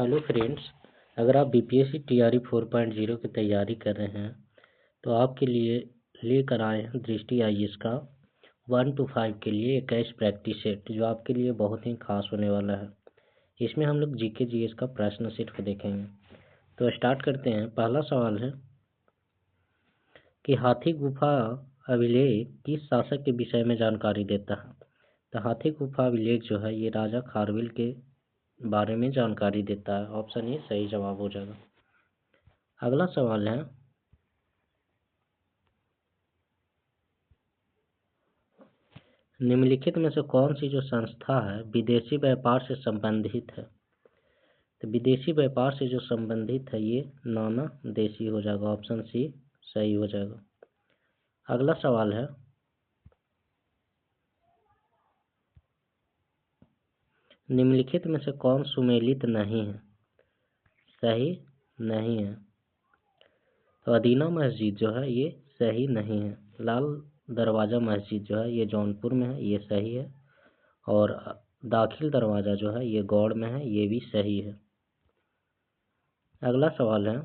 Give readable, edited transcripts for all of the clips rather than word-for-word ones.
Hello friends, अगर आप BPSC TRE 4.0 की तैयारी कर रहे हैं तो आपके लिए लेकर आए हैं दृष्टि आईएएस का 1 to 5 के लिए एक कैश प्रैक्टिस सेट जो आपके लिए बहुत ही खास होने वाला है। इसमें हम लोग जीके जीएस का प्रश्न सेट को देखेंगे। तो स्टार्ट करते हैं। पहला सवाल है कि हाथी गुफा अभिलेख किस शासक के विषय में जानकारी देता है। तो हाथी गुफा अभिलेख जो है ये राजा खारवेल के बारे में जानकारी देता है। ऑप्शन ए सही जवाब हो जाएगा। अगला सवाल है निम्नलिखित में से कौन सी जो संस्था है विदेशी व्यापार से संबंधित है। तो विदेशी व्यापार से जो संबंधित है ये नाना देशी हो जाएगा। ऑप्शन सी सही हो जाएगा। अगला सवाल है निम्नलिखित में से कौन सुमेलित नहीं है। सही नहीं है। तो अदीना मस्जिद जो है ये सही नहीं है। लाल दरवाज़ा मस्जिद जो है ये जौनपुर में है, ये सही है। और दाखिल दरवाज़ा जो है ये गौड़ में है, ये भी सही है। अगला सवाल है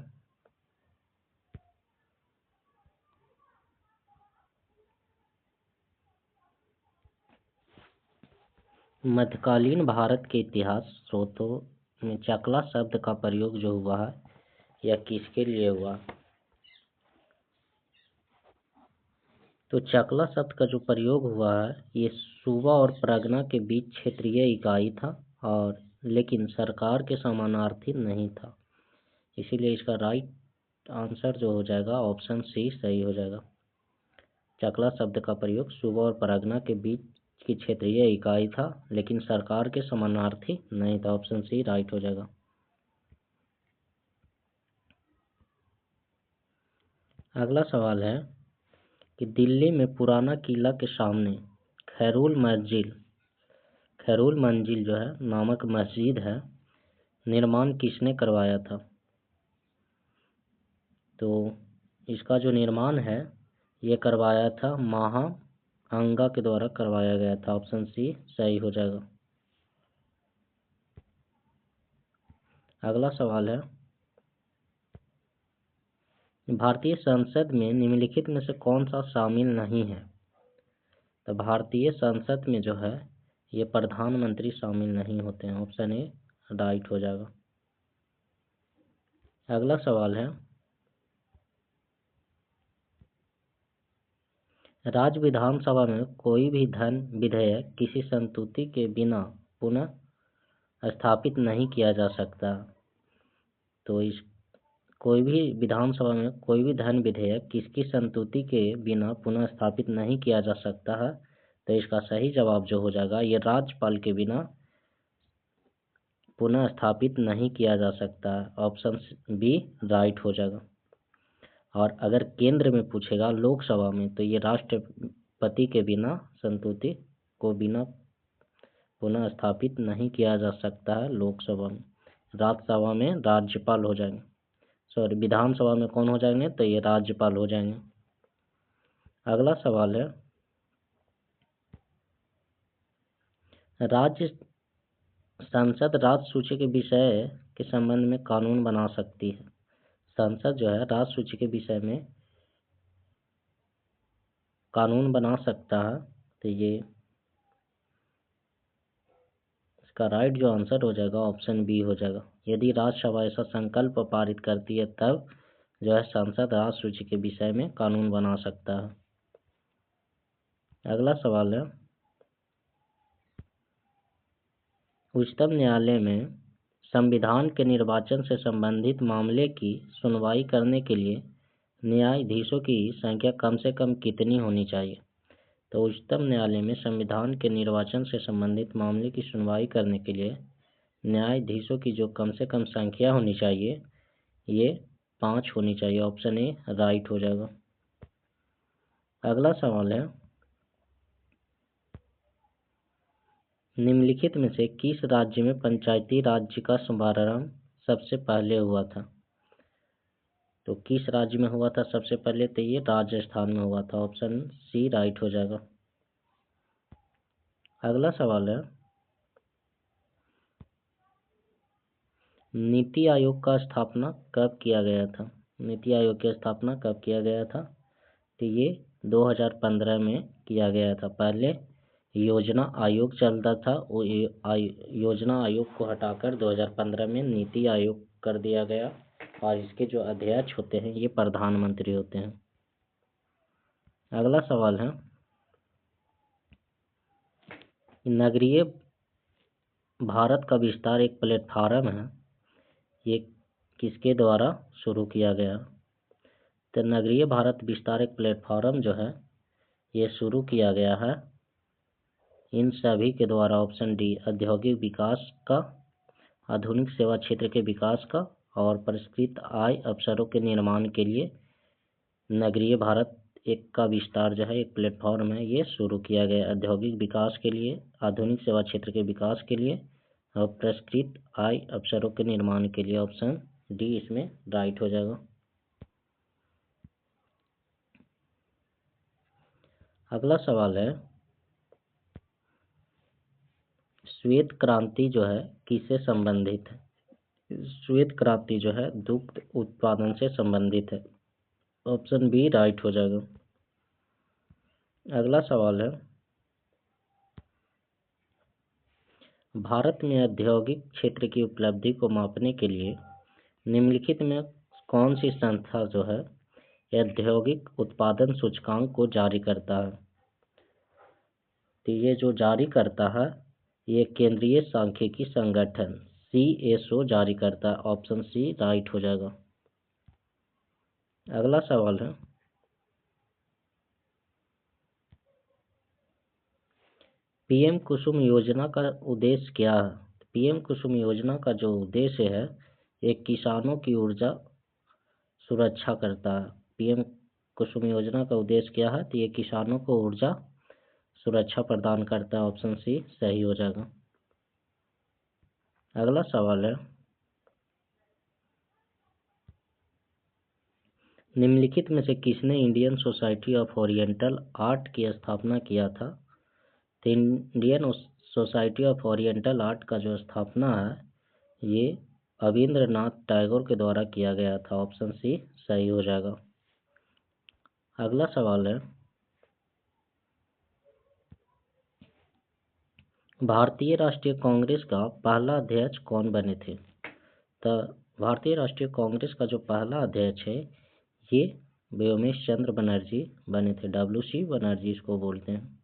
मध्यकालीन भारत के इतिहास स्रोतों में चकला शब्द का प्रयोग जो हुआ है यह किसके लिए हुआ। तो चकला शब्द का जो प्रयोग हुआ है ये सूबा और परगना के बीच क्षेत्रीय इकाई था और लेकिन सरकार के समानार्थी नहीं था। इसीलिए इसका राइट आंसर जो हो जाएगा ऑप्शन सी सही हो जाएगा। चकला शब्द का प्रयोग सूबा और परगना के बीच की क्षेत्रीय इकाई था लेकिन सरकार के समानार्थी नहीं था। ऑप्शन सी राइट हो जाएगा। अगला सवाल है कि दिल्ली में पुराना किला के सामने खैरुल मंजिल जो है नामक मस्जिद है, निर्माण किसने करवाया था। तो इसका जो निर्माण है ये करवाया था महाअंगा के द्वारा करवाया गया था। ऑप्शन सी सही हो जाएगा। अगला सवाल है भारतीय संसद में निम्नलिखित में से कौन सा शामिल नहीं है। तो भारतीय संसद में जो है ये प्रधानमंत्री शामिल नहीं होते हैं। ऑप्शन ए राइट हो जाएगा। अगला सवाल है राज्य विधानसभा में कोई भी धन विधेयक किसी संस्तुति के बिना पुनः स्थापित नहीं किया जा सकता। तो इस कोई भी विधानसभा में कोई भी धन विधेयक किसकी संस्तुति के बिना पुनः स्थापित नहीं किया जा सकता है। तो इसका सही जवाब जो हो जाएगा ये राज्यपाल के बिना पुनः स्थापित नहीं किया जा सकता है। ऑप्शन बी राइट हो जाएगा। और अगर केंद्र में पूछेगा लोकसभा में तो ये राष्ट्रपति के बिना संस्तुति को बिना पुनः स्थापित नहीं किया जा सकता है लोकसभा में। राज्यसभा में राज्यपाल हो जाएंगे, सॉरी विधानसभा में कौन हो जाएंगे तो ये राज्यपाल हो जाएंगे। अगला सवाल है राज्य संसद राज्य सूची के विषय के संबंध में कानून बना सकती है। संसद जो है राज्य सूची के विषय में कानून बना सकता है। तो ये इसका राइट जो आंसर हो जाएगा ऑप्शन बी हो जाएगा। यदि राज्यसभा ऐसा संकल्प पारित करती है तब जो है संसद राज्य सूची के विषय में कानून बना सकता है। अगला सवाल है उच्चतम न्यायालय में संविधान के निर्वाचन से संबंधित मामले की सुनवाई करने के लिए न्यायाधीशों की संख्या कम से कम कितनी होनी चाहिए। तो उच्चतम न्यायालय में संविधान के निर्वाचन से संबंधित मामले की सुनवाई करने के लिए न्यायाधीशों की जो कम से कम संख्या होनी चाहिए ये 5 होनी चाहिए। ऑप्शन ए राइट हो जाएगा। अगला सवाल है निम्नलिखित में से किस राज्य में पंचायती राज्य का शुभारंभ सबसे पहले हुआ था। तो किस राज्य में हुआ था सबसे पहले तो ये राजस्थान में हुआ था। ऑप्शन सी राइट हो जाएगा। अगला सवाल है नीति आयोग का स्थापना कब किया गया था? नीति आयोग की स्थापना कब किया गया था? तो ये 2015 में किया गया था। पहले योजना आयोग चलता था, वो योजना आयोग को हटाकर 2015 में नीति आयोग कर दिया गया, और इसके जो अध्यक्ष होते हैं ये प्रधानमंत्री होते हैं। अगला सवाल है, नगरीय भारत का विस्तार एक प्लेटफार्म है, ये किसके द्वारा शुरू किया गया? तो नगरीय भारत विस्तार एक प्लेटफार्म जो है ये शुरू किया गया है इन सभी के द्वारा। ऑप्शन डी, औद्योगिक विकास का, आधुनिक सेवा क्षेत्र के विकास का, और परिष्कृत आय अवसरों के निर्माण के लिए नगरीय भारत एक का विस्तार जो है एक प्लेटफॉर्म है, ये शुरू किया गया औद्योगिक विकास के लिए, आधुनिक सेवा क्षेत्र के विकास के लिए, और परिष्कृत आय अवसरों के निर्माण के लिए। ऑप्शन डी इसमें राइट हो जाएगा। अगला सवाल है, श्वेत क्रांति जो है किससे संबंधित है? श्वेत क्रांति जो है दुग्ध उत्पादन से संबंधित है। ऑप्शन बी राइट हो जाएगा। अगला सवाल है, भारत में औद्योगिक क्षेत्र की उपलब्धि को मापने के लिए निम्नलिखित में कौन सी संस्था जो है औद्योगिक उत्पादन सूचकांक को जारी करता है? तो ये जो जारी करता है ये केंद्रीय सांख्यिकी संगठन CSO जारी करता है। ऑप्शन सी राइट हो जाएगा। अगला सवाल है, पीएम कुसुम योजना का उद्देश्य क्या है? पीएम कुसुम योजना का जो उद्देश्य है ये किसानों की ऊर्जा सुरक्षा करता है। पीएम कुसुम योजना का उद्देश्य क्या है? तो ये किसानों को ऊर्जा सुरक्षा प्रदान करता है। ऑप्शन सी सही हो जाएगा। अगला सवाल है, निम्नलिखित में से किसने Indian society of oriental art की स्थापना किया था? तो Indian society of oriental art का जो स्थापना है ये अविंद्रनाथ टैगोर के द्वारा किया गया था। ऑप्शन सी सही हो जाएगा। अगला सवाल है, भारतीय राष्ट्रीय कांग्रेस का पहला अध्यक्ष कौन बने थे? तो भारतीय राष्ट्रीय कांग्रेस का जो पहला अध्यक्ष है ये व्योमेश चंद्र बनर्जी बने थे। WC बनर्जी इसको बोलते हैं।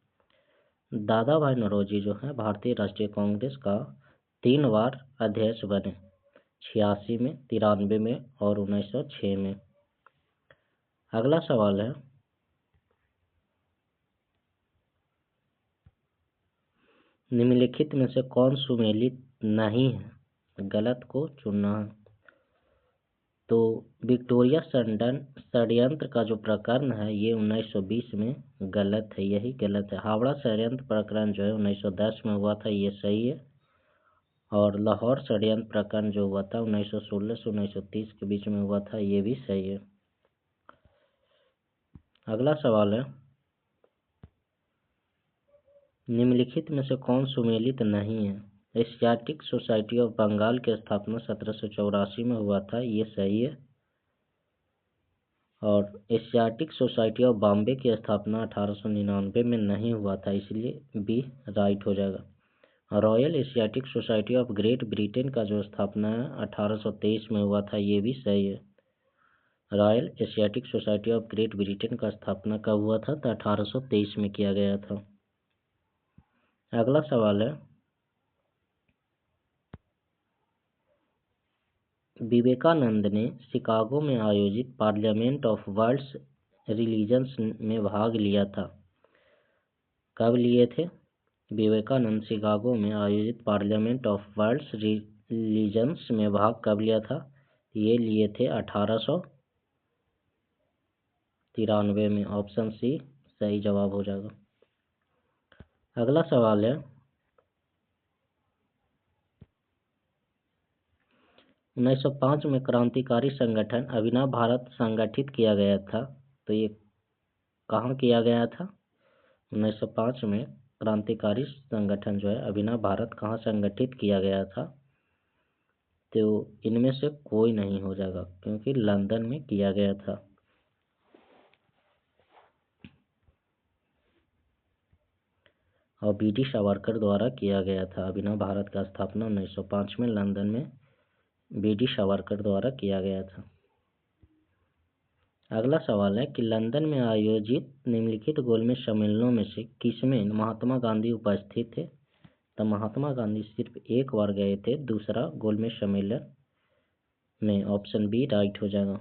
दादा भाई नौरोजी जो है भारतीय राष्ट्रीय कांग्रेस का 3 बार अध्यक्ष बने, 86 में, 93 में और 1906 में। अगला सवाल है, निम्नलिखित में से कौन सुमेलित नहीं है? गलत को चुनना है। तो विक्टोरिया षड्यंत्र का जो प्रकरण है ये 1920 में गलत है, यही गलत है। हावड़ा षड्यंत्र प्रकरण जो है 1910 में हुआ था, ये सही है। और लाहौर षड्यंत्र प्रकरण जो हुआ था 1916 से 1930 के बीच में हुआ था, ये भी सही है। अगला सवाल है, निम्नलिखित में से कौन सुमेलित नहीं है? एशियाटिक सोसाइटी ऑफ बंगाल की स्थापना 1784 में हुआ था, ये सही है। और एशियाटिक सोसाइटी ऑफ बॉम्बे की स्थापना 1899 में नहीं हुआ था, इसलिए बी राइट हो जाएगा। Royal Asiatic society of great Britain का जो स्थापना है 1823 में हुआ था, ये भी सही है। Royal Asiatic society of great Britain का स्थापना कब हुआ था? तो 1823 में किया गया था। अगला सवाल है, विवेकानंद ने शिकागो में आयोजित पार्लियामेंट ऑफ वर्ल्ड्स रिलीजन्स में भाग लिया था। कब लिए थे? विवेकानंद शिकागो में आयोजित पार्लियामेंट ऑफ वर्ल्ड्स रिलीजन्स में भाग कब लिया था? ये लिए थे 1893 में। ऑप्शन सी सही जवाब हो जाएगा। अगला सवाल है, 1905 में क्रांतिकारी संगठन अभिनव भारत संगठित किया गया था, तो ये कहाँ किया गया था? 1905 में क्रांतिकारी संगठन जो है अभिनव भारत कहाँ संगठित किया गया था? तो इनमें से कोई नहीं हो जाएगा क्योंकि लंदन में किया गया था। और बी.डी. सावरकर द्वारा किया गया था। अभिनव भारत का स्थापना 1905 में लंदन में बी.डी. सावरकर द्वारा किया गया था। अगला सवाल है कि लंदन में आयोजित निम्नलिखित गोलमेज सम्मेलनों में से किसमें महात्मा गांधी उपस्थित थे? तो महात्मा गांधी सिर्फ एक बार गए थे दूसरा गोलमेज सम्मेलन में। ऑप्शन बी राइट हो जाएगा।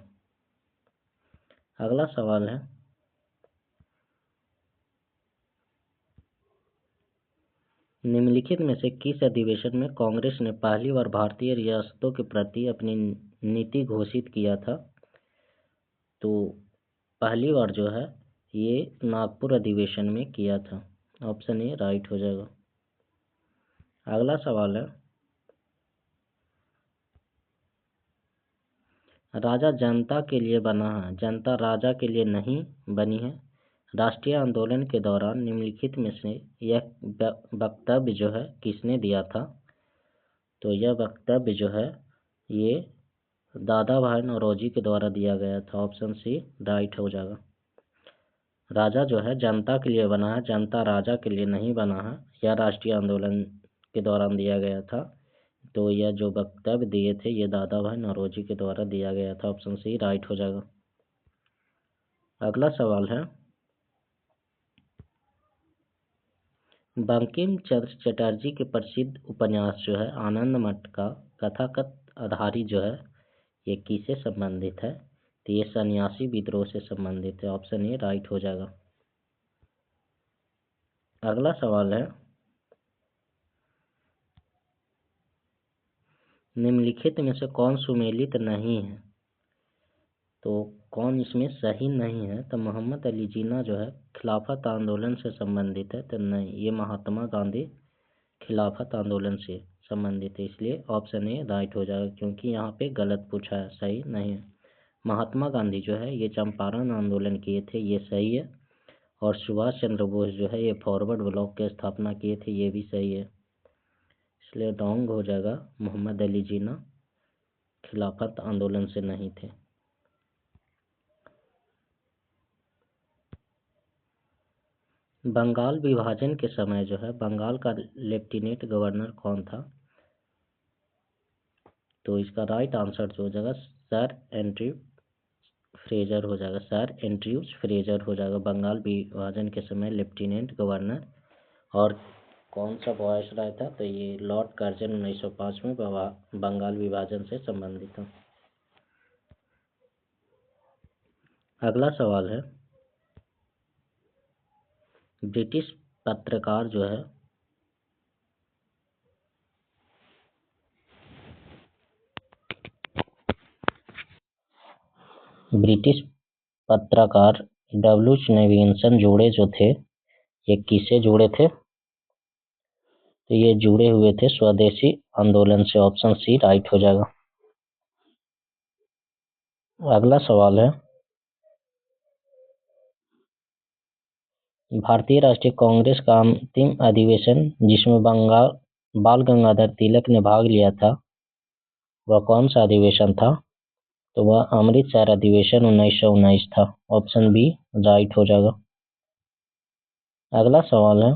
अगला सवाल है निम्नलिखित में से किस अधिवेशन में कांग्रेस ने पहली बार भारतीय रियासतों के प्रति अपनी नीति घोषित किया था? तो पहली बार जो है ये नागपुर अधिवेशन में किया था। ऑप्शन ए राइट हो जाएगा। अगला सवाल है राजा जनता के लिए बना है, जनता राजा के लिए नहीं बनी है। राष्ट्रीय आंदोलन के दौरान निम्नलिखित में से यह वक्तव्य जो है किसने दिया था? तो यह वक्तव्य जो है ये दादा भाई नौरोजी के द्वारा दिया गया था। ऑप्शन सी राइट हो जाएगा। राजा जो है जनता के लिए बना है, जनता राजा के लिए नहीं बना है। यह राष्ट्रीय आंदोलन के दौरान दिया गया था। तो यह जो वक्तव्य दिए थे ये दादा भाई नौरोजी के द्वारा दिया गया था। ऑप्शन सी राइट हो जाएगा। अगला सवाल है बंकिम चंद्र चटर्जी के प्रसिद्ध उपन्यास जो है आनंद मठ का कथाकथ आधारित जो है ये किससे संबंधित है? तो ये सन्यासी विद्रोह से संबंधित है। ऑप्शन ए राइट हो जाएगा। अगला सवाल है निम्नलिखित में से कौन सुमेलित नहीं है? तो कौन इसमें सही नहीं है? तो मोहम्मद अली जिन्ना जो है खिलाफत आंदोलन से संबंधित है। तो नहीं, ये महात्मा गांधी खिलाफत आंदोलन से संबंधित है, इसलिए ऑप्शन ए राइट हो जाएगा क्योंकि यहाँ पे गलत पूछा है, सही नहीं है। महात्मा गांधी जो है ये चंपारण आंदोलन किए थे, ये सही है। और सुभाष चंद्र बोस जो है ये फॉरवर्ड ब्लॉक की स्थापना किए थे, ये भी सही है, इसलिए रॉन्ग हो जाएगा। मोहम्मद अली जिन्ना खिलाफत आंदोलन से नहीं थे। बंगाल विभाजन के समय जो है बंगाल का लेफ्टिनेंट गवर्नर कौन था? तो इसका राइट आंसर जो हो जाएगा सर एंड्रयू फ्रेजर हो जाएगा। सर एंड्रयूज फ्रेजर हो जाएगा बंगाल विभाजन के समय लेफ्टिनेंट गवर्नर। और कौन सा वायसराय था? तो ये लॉर्ड कर्जन 1905 में बंगाल विभाजन से संबंधित था। अगला सवाल है ब्रिटिश पत्रकार जो है ब्रिटिश पत्रकार डब्ल्यू नेविंसन जोड़े जो थे ये किससे जुड़े थे? तो ये जुड़े हुए थे स्वदेशी आंदोलन से। ऑप्शन सी राइट हो जाएगा। अगला सवाल है भारतीय राष्ट्रीय कांग्रेस का अंतिम अधिवेशन जिसमें बाल गंगाधर तिलक ने भाग लिया था वह कौन सा अधिवेशन था? तो वह अमृतसर अधिवेशन 1919 था। ऑप्शन बी राइट हो जाएगा। अगला सवाल है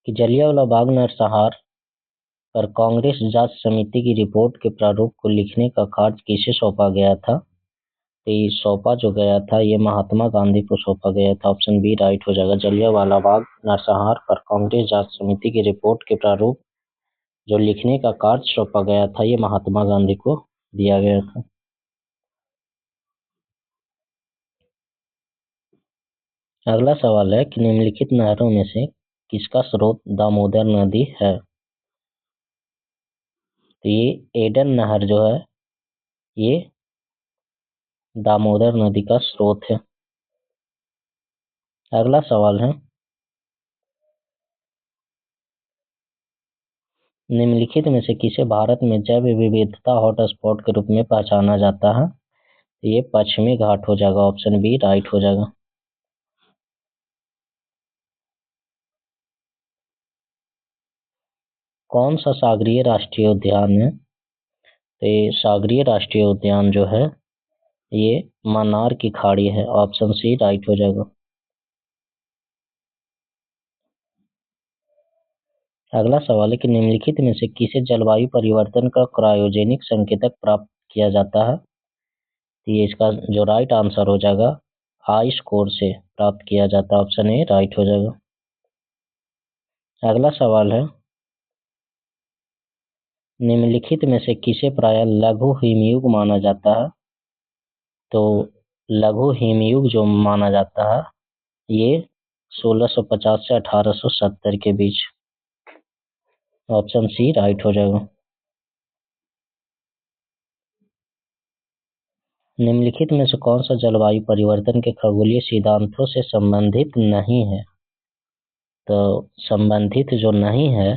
कि जलियांवाला बाग नरसंहार पर कांग्रेस जांच समिति की रिपोर्ट के प्रारूप को लिखने का कार्य किसे सौंपा गया था? तो ये सौंपा जो गया था ये महात्मा गांधी को सौंपा गया था। ऑप्शन बी राइट हो जाएगा। जलियांवाला बाग नरसंहार पर कांग्रेस जांच समिति की रिपोर्ट के प्रारूप जो लिखने का कार्य सौंपा गया था ये महात्मा गांधी को दिया गया था। अगला सवाल है कि निम्नलिखित नहरों में से किसका स्रोत दामोदर नदी है? तो ये एडन नहर जो है ये दामोदर नदी का स्रोत है। अगला सवाल है निम्नलिखित में से किसे भारत में जैव विविधता हॉटस्पॉट के रूप में पहचाना जाता है? ये पश्चिमी घाट हो जाएगा। ऑप्शन बी राइट हो जाएगा। कौन सा सागरीय राष्ट्रीय उद्यान है? तो ये सागरीय राष्ट्रीय उद्यान जो है ये मन्नार की खाड़ी है। ऑप्शन सी राइट हो जाएगा। अगला सवाल है कि निम्नलिखित में से किसे जलवायु परिवर्तन का क्रायोजेनिक संकेतक प्राप्त किया जाता है? तो ये इसका जो राइट आंसर हो जाएगा आइस कोर से प्राप्त किया जाता है। ऑप्शन ए राइट हो जाएगा। अगला सवाल है निम्नलिखित में से किसे प्रायः लघु हिमयुग माना जाता है? तो लघु हिमयुग जो माना जाता है ये 1650 से 1870 के बीच। ऑप्शन सी राइट हो जाएगा। निम्नलिखित में से कौन सा जलवायु परिवर्तन के खगोलीय सिद्धांतों से संबंधित नहीं है? तो संबंधित जो नहीं है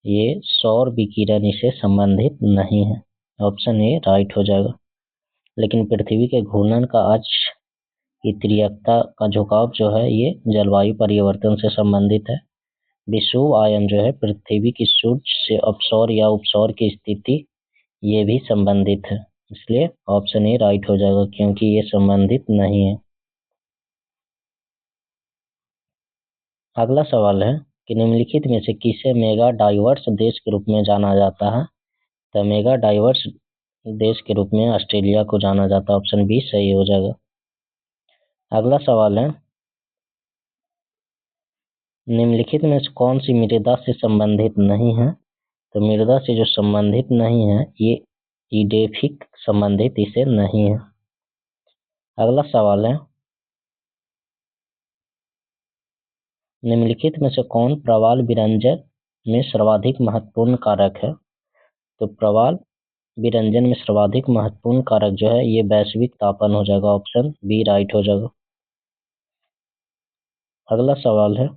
ये सौर विकिरण इससे संबंधित नहीं है। ऑप्शन ए राइट हो जाएगा। लेकिन पृथ्वी के घूर्णन का अक्ष की त्रिज्यता का झुकाव जो है ये जलवायु परिवर्तन से संबंधित है। विषुव आयन जो है पृथ्वी की सूर्य से अपसौर या उपसौर की स्थिति ये भी संबंधित है। इसलिए ऑप्शन ए राइट हो जाएगा क्योंकि ये संबंधित नहीं है। अगला सवाल है कि निम्नलिखित में से किसे मेगा डाइवर्स देश के रूप में जाना जाता है? तो मेगा डाइवर्स देश के रूप में ऑस्ट्रेलिया को जाना जाता है। ऑप्शन बी सही हो जाएगा। अगला सवाल है निम्नलिखित में से कौन सी मृदा से संबंधित नहीं है? तो मृदा से जो संबंधित नहीं है ये इडेफिक संबंधित इसे नहीं है। अगला सवाल है निम्नलिखित में से कौन प्रवाल विरंजन में सर्वाधिक महत्वपूर्ण कारक है? तो प्रवाल विरंजन में सर्वाधिक महत्वपूर्ण कारक जो है ये वैश्विक तापन हो जाएगा। ऑप्शन बी राइट हो जाएगा। अगला सवाल है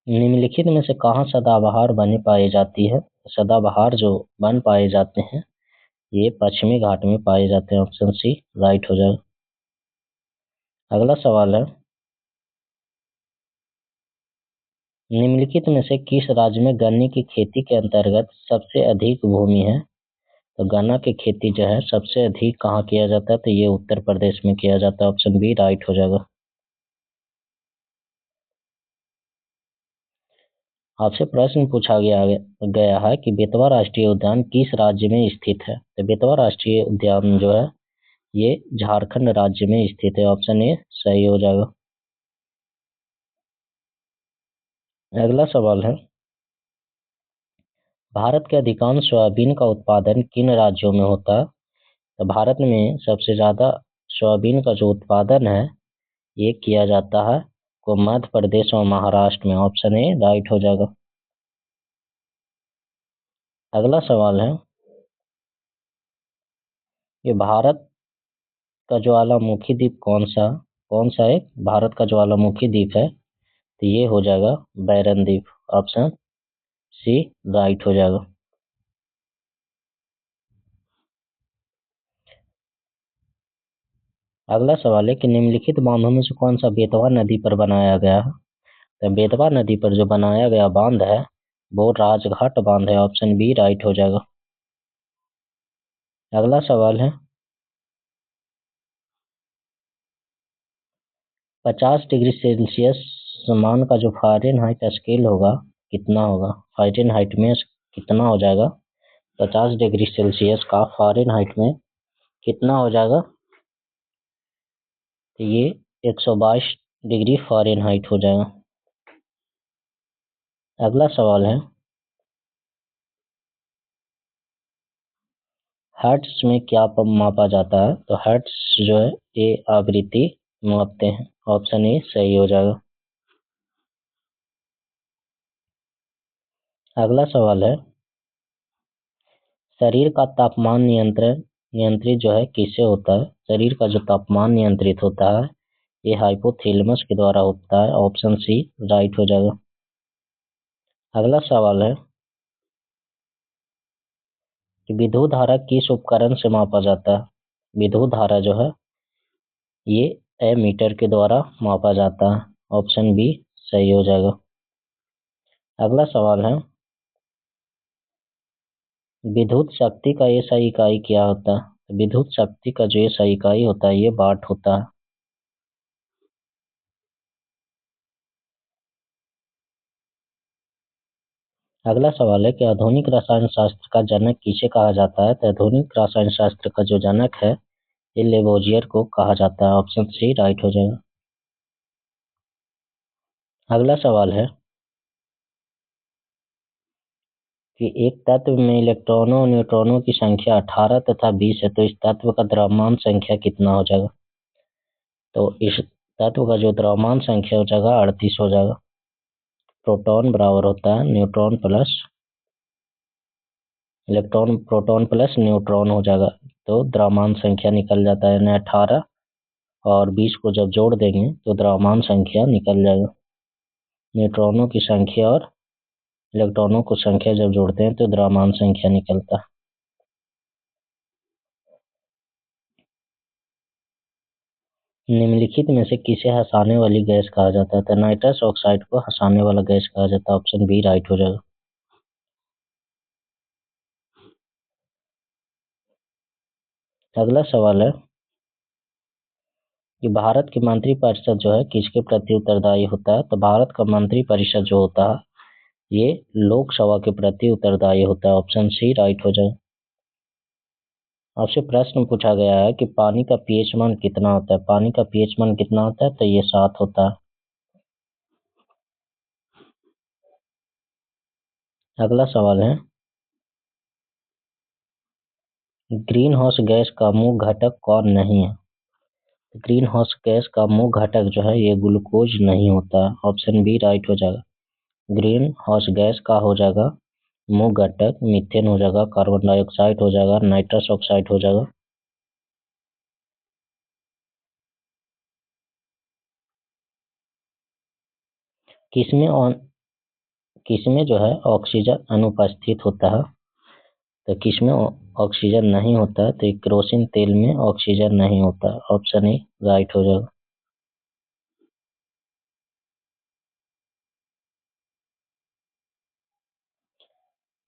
निम्नलिखित में से कहाँ सदाबहार बने पाई जाती है? सदाबहार जो वन पाए जाते हैं ये पश्चिमी घाट में पाए जाते हैं। ऑप्शन सी राइट हो जाएगा। अगला सवाल है निम्नलिखित में से किस राज्य में गन्ने की खेती के अंतर्गत सबसे अधिक भूमि है? तो गन्ना की खेती जो है सबसे अधिक कहाँ किया जाता है? तो ये उत्तर प्रदेश में किया जाता है। ऑप्शन बी राइट हो जाएगा। आपसे प्रश्न पूछा गया है कि बेतवा राष्ट्रीय उद्यान किस राज्य में स्थित है? तो बेतवा राष्ट्रीय उद्यान जो है ये झारखंड राज्य में स्थित है। ऑप्शन ए सही हो जाएगा। अगला सवाल है भारत के अधिकांश सोयाबीन का उत्पादन किन राज्यों में होता है? तो भारत में सबसे ज्यादा सोयाबीन का जो उत्पादन है ये किया जाता है को मध्य प्रदेश और महाराष्ट्र में। ऑप्शन ए राइट हो जाएगा। अगला सवाल है ये भारत का ज्वालामुखी द्वीप कौन सा है? भारत का ज्वालामुखी द्वीप है तो ये हो जाएगा बैरन द्वीप। ऑप्शन सी राइट हो जाएगा। अगला सवाल है कि निम्नलिखित बांधों में से कौन सा बेतवा नदी पर बनाया गया है? तो बेतवा नदी पर जो बनाया गया बांध है वो राजघाट बांध है। ऑप्शन बी राइट हो जाएगा। अगला सवाल है 50 डिग्री सेल्सियस मान का जो फ़ारेनहाइट स्केल होगा कितना होगा? फ़ारेनहाइट में कितना हो जाएगा? 50 डिग्री सेल्सियस का फ़ारेनहाइट में कितना हो जाएगा? तो ये 122 डिग्री फ़ारेनहाइट हो जाएगा। अगला सवाल है हर्ट्ज में क्या मापा जाता है? तो हर्ट्ज जो है ये आवृत्ति मापते हैं। ऑप्शन ए सही हो जाएगा। अगला सवाल है शरीर का तापमान नियंत्रित जो है किससे होता है? शरीर का जो तापमान नियंत्रित होता है ये हाइपोथैलेमस के द्वारा होता है। ऑप्शन सी राइट हो जाएगा। अगला सवाल है कि विद्युत धारा किस उपकरण से मापा जाता है? विद्युत धारा जो है ये एमीटर के द्वारा मापा जाता है। ऑप्शन बी सही हो जाएगा। अगला सवाल है, विद्युत शक्ति का एसआई इकाई क्या होता है? विद्युत शक्ति का जो एसआई इकाई होता है ये वाट होता है। अगला सवाल है कि आधुनिक रसायन शास्त्र का जनक किसे कहा जाता है? तो आधुनिक रसायन शास्त्र का जो जनक है ये लेवोजियर को कहा जाता है। ऑप्शन सी राइट हो जाएगा। अगला सवाल है कि एक तत्व में इलेक्ट्रॉनों और न्यूट्रॉनों की संख्या 18 तथा 20 है, तो इस तत्व का द्रव्यमान संख्या कितना हो जाएगा? तो इस तत्व का जो द्रव्यमान संख्या हो जाएगा 38 हो जाएगा। प्रोटॉन बराबर होता है neutron plus electron, proton plus neutron हो जाएगा, तो द्रव्यमान संख्या निकल जाता है। यानी 18 और 20 को जब जोड़ देंगे तो द्रव्यमान संख्या निकल जाएगा। न्यूट्रॉनों की संख्या और इलेक्ट्रॉनों को संख्या जब जोड़ते हैं तो द्रव्यमान संख्या निकलता है। निम्नलिखित में से किसे हंसाने वाली गैस कहा जाता है? तो नाइट्रस ऑक्साइड को हंसाने वाला गैस कहा जाता है। ऑप्शन बी राइट हो जाएगा। अगला सवाल है कि भारत की मंत्रिपरिषद जो है किसके प्रति उत्तरदायी होता है? तो भारत का मंत्रिपरिषद जो होता है ये लोकसभा के प्रति उत्तरदायी होता है। ऑप्शन सी राइट हो जाएगा। आपसे प्रश्न पूछा गया है कि पानी का पीएच मान कितना होता है? पानी का पीएच मान कितना होता है? तो ये 7 होता है। अगला सवाल है, ग्रीन हाउस गैस का मुख्य घटक कौन नहीं है? ग्रीन हाउस गैस का मुख्य घटक जो है ये ग्लूकोज नहीं होता है। ऑप्शन बी राइट हो जाएगा। ग्रीन हाउस गैस का हो जाएगा मुख्य घटक मीथेन हो जाएगा, कार्बन डाइऑक्साइड हो जाएगा, नाइट्रस ऑक्साइड हो जाएगा। किसमें किसमें जो है ऑक्सीजन अनुपस्थित होता है? तो किसमें ऑक्सीजन नहीं होता है? तो केरोसिन तेल में ऑक्सीजन नहीं होता। ऑप्शन ए राइट हो जाएगा।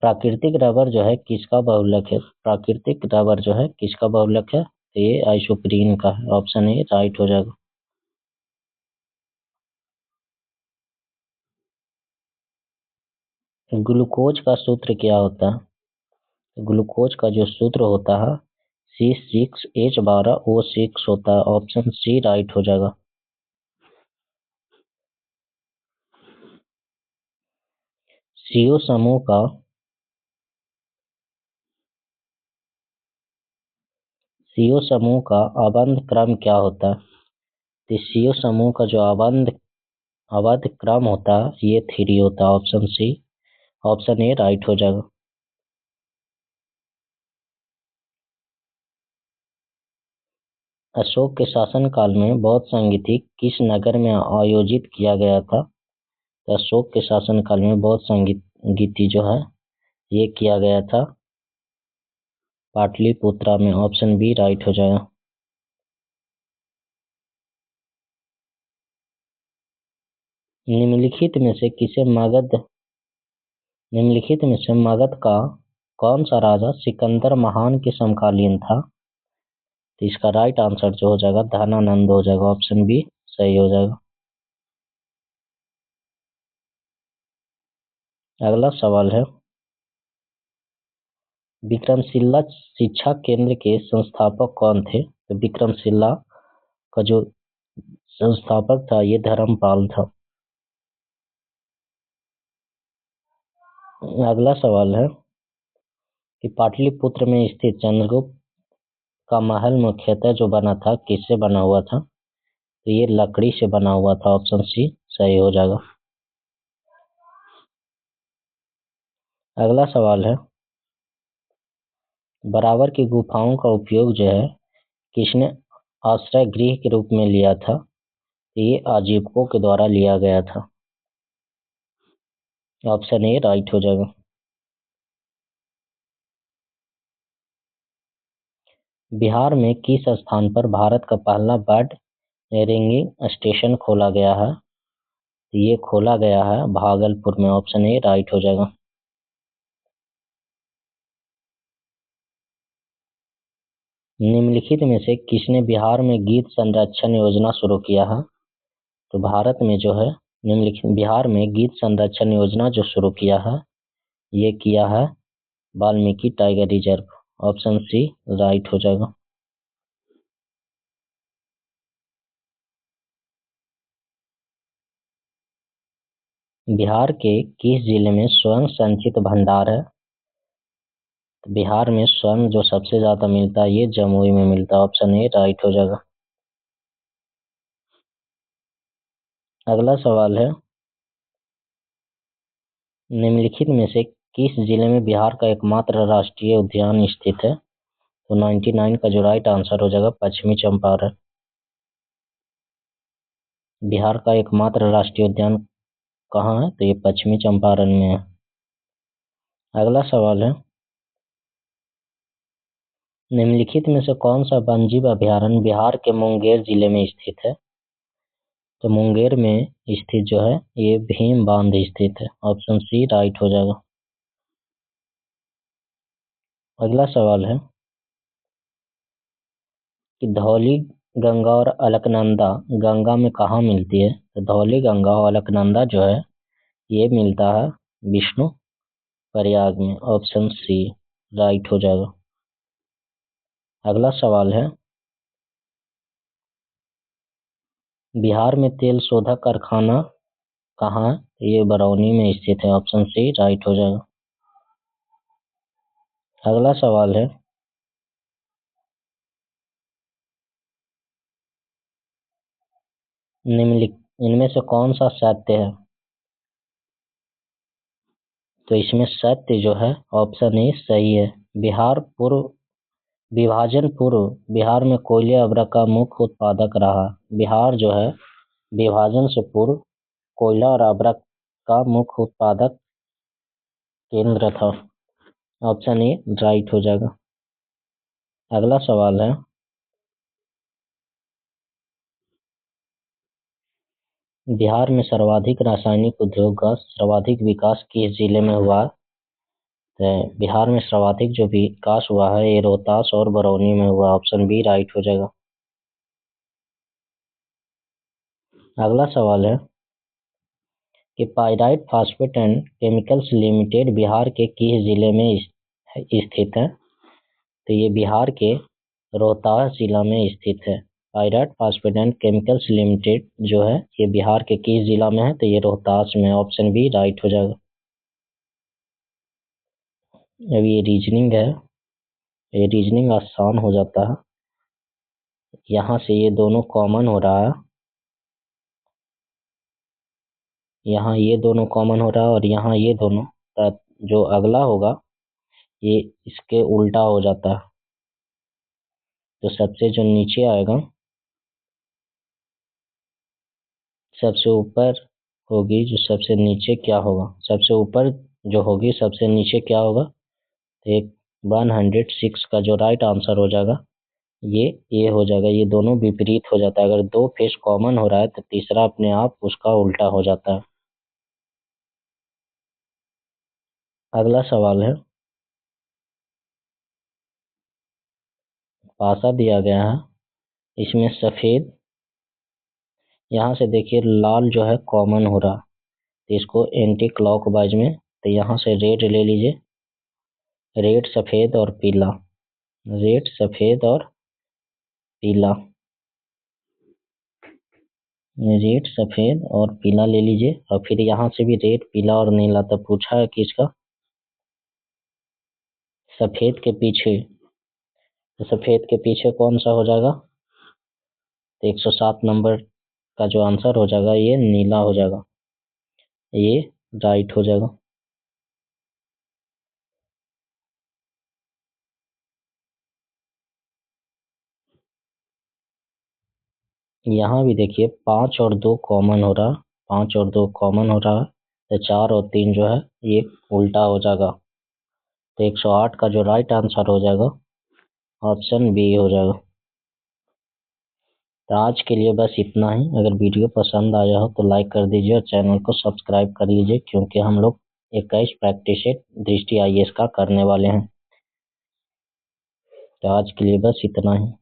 प्राकृतिक रबर जो है किसका बहुलक है? प्राकृतिक रबर जो है किसका बहुलक है? तो ये आइसोप्रीन का है। ऑप्शन ए राइट हो जाएगा। ग्लूकोज का सूत्र क्या होता है? ग्लूकोज का जो सूत्र होता है C6H12O6 होता है। ऑप्शन सी राइट हो जाएगा। सीओ समूह का सीओ समूह का आबंध क्रम क्या होता है? तो सीओ समूह का जो आबंध क्रम होता है ये 3 होता है। Option C, option A right हो जाएगा। अशोक के शासनकाल में बौद्ध संगीति किस नगर में आयोजित किया गया था? तो अशोक के शासनकाल में बौद्ध संगीति जो है ये किया गया था पाटलिपुत्रा में। ऑप्शन बी राइट हो जाएगा। निम्नलिखित में से मगध का कौन सा राजा सिकंदर महान के समकालीन था? तो इसका राइट आंसर जो हो जाएगा धनानंद हो जाएगा। ऑप्शन बी सही हो जाएगा। अगला सवाल है, विक्रमशिला शिक्षा केंद्र के संस्थापक कौन थे? तो विक्रमशिला का जो संस्थापक था ये धर्मपाल था। अगला सवाल है कि पाटलिपुत्र में स्थित चंद्रगुप्त का महल मुख्यतः जो बना था किससे बना हुआ था? तो ये लकड़ी से बना हुआ था। ऑप्शन सी सही हो जाएगा। अगला सवाल है, बराबर की गुफाओं का उपयोग जो है किसने आश्रय गृह के रूप में लिया था? तो ये आजीविकों के द्वारा लिया गया था। ऑप्शन ए राइट हो जाएगा। बिहार में किस स्थान पर भारत का पहला बर्ड रिंगिंग स्टेशन खोला गया है? ये खोला गया है भागलपुर में, ऑप्शन ए राइट हो जाएगा। निम्नलिखित में से किसने बिहार में गीत संरक्षण योजना शुरू किया है? तो भारत में जो है निम्नलिखित बिहार में गीत संरक्षण योजना जो शुरू किया है, ये किया है Valmiki tiger reserve, option C right हो जाएगा। बिहार के किस जिले में स्वर्ण संचित भंडार है? तो बिहार में स्वर्ण जो सबसे ज्यादा मिलता है ये जमुई में मिलता है, ऑप्शन ए राइट हो जाएगा। अगला सवाल है, निम्नलिखित में से किस जिले में बिहार का एकमात्र राष्ट्रीय उद्यान स्थित है? तो 99 का जो राइट आंसर हो जाएगा पश्चिमी चंपारण। बिहार का एकमात्र राष्ट्रीय उद्यान कहाँ है? तो ये पश्चिमी चंपारण में है। अगला सवाल है, निम्नलिखित में से कौन सा वन्यजीव अभयारण्य बिहार के मुंगेर जिले में स्थित है? तो मुंगेर में स्थित जो है ये भीम बांध स्थित है, ऑप्शन सी राइट हो जाएगा। अगला सवाल है कि धौली गंगा और अलकनंदा गंगा में कहाँ मिलती है? तो धौली गंगा और अलकनंदा जो है ये मिलता है विष्णु प्रयाग में, ऑप्शन सी राइट हो जाएगा। अगला सवाल है, बिहार में तेल शोधक कारखाना कहाँ है? ये बरौनी में स्थित है, ऑप्शन सी राइट हो जाएगा। अगला सवाल है, निम्नलिखित इनमें से कौन सा सत्य है? तो इसमें सत्य जो है ऑप्शन ए सही है। बिहार पूर्व विभाजन पूर्व बिहार में कोयले अभ्रक का मुख्य उत्पादक रहा। बिहार जो है विभाजन से पूर्व कोयला और अभ्रक का मुख्य उत्पादक केंद्र था, ऑप्शन ए राइट हो जाएगा। अगला सवाल है, बिहार में सर्वाधिक रासायनिक उद्योग का सर्वाधिक विकास किस जिले में हुआ? तो बिहार में सर्वाधिक जो विकास हुआ है ये रोहतास और बरौनी में हुआ, ऑप्शन बी राइट हो जाएगा। अगला सवाल है कि pyrite phosphate and chemicals limited Bihar के किस जिले में स्थित है? तो ये बिहार के रोहतास जिला में स्थित है। Pyrite phosphate and chemicals limited जो है ये बिहार के किस जिला में है? तो ये रोहतास में, ऑप्शन बी राइट हो जाएगा। अब ये रीजनिंग है, ये रीजनिंग आसान हो जाता है। यहाँ से ये दोनों कॉमन हो रहा है, यहाँ ये दोनों कॉमन हो रहा है और यहाँ ये दोनों जो अगला होगा ये इसके उल्टा हो जाता है। तो सबसे जो नीचे आएगा सबसे ऊपर होगी, जो सबसे नीचे क्या होगा? सबसे ऊपर जो होगी सबसे नीचे क्या होगा? तो एक 106 का जो राइट आंसर हो जाएगा ये हो जाएगा। ये दोनों विपरीत हो जाता है। अगर दो फेस कॉमन हो रहा है तो तीसरा अपने आप उसका उल्टा हो जाता है। अगला सवाल है, पासा दिया गया है, इसमें सफेद, यहाँ से देखिए लाल जो है कॉमन हो रहा, तो इसको एंटी क्लॉकवाइज में, तो यहाँ से रेड ले लीजिए, रेड सफेद और पीला, रेड सफेद और पीला, रेड सफेद और पीला ले लीजिए। और फिर यहाँ से भी रेड पीला और नीला, तो पूछा है कि इसका सफेद के पीछे, तो सफेद के पीछे कौन सा हो जाएगा? तो 107 नंबर का जो आंसर हो जाएगा ये नीला हो जाएगा, ये राइट हो जाएगा। यहाँ भी देखिए 5 और 2 कॉमन हो रहा, 5 और 2 कॉमन हो रहा है, तो 4 और 3 जो है ये उल्टा हो जाएगा। तो 108 का जो राइट आंसर हो जाएगा ऑप्शन बी हो जाएगा। तो आज के लिए बस इतना ही। अगर वीडियो पसंद आया हो तो लाइक कर दीजिए और चैनल को सब्सक्राइब कर लीजिए, क्योंकि हम लोग 21 प्रैक्टिस सेट दृष्टि आईएएस का करने वाले हैं। तो आज के लिए बस इतना ही।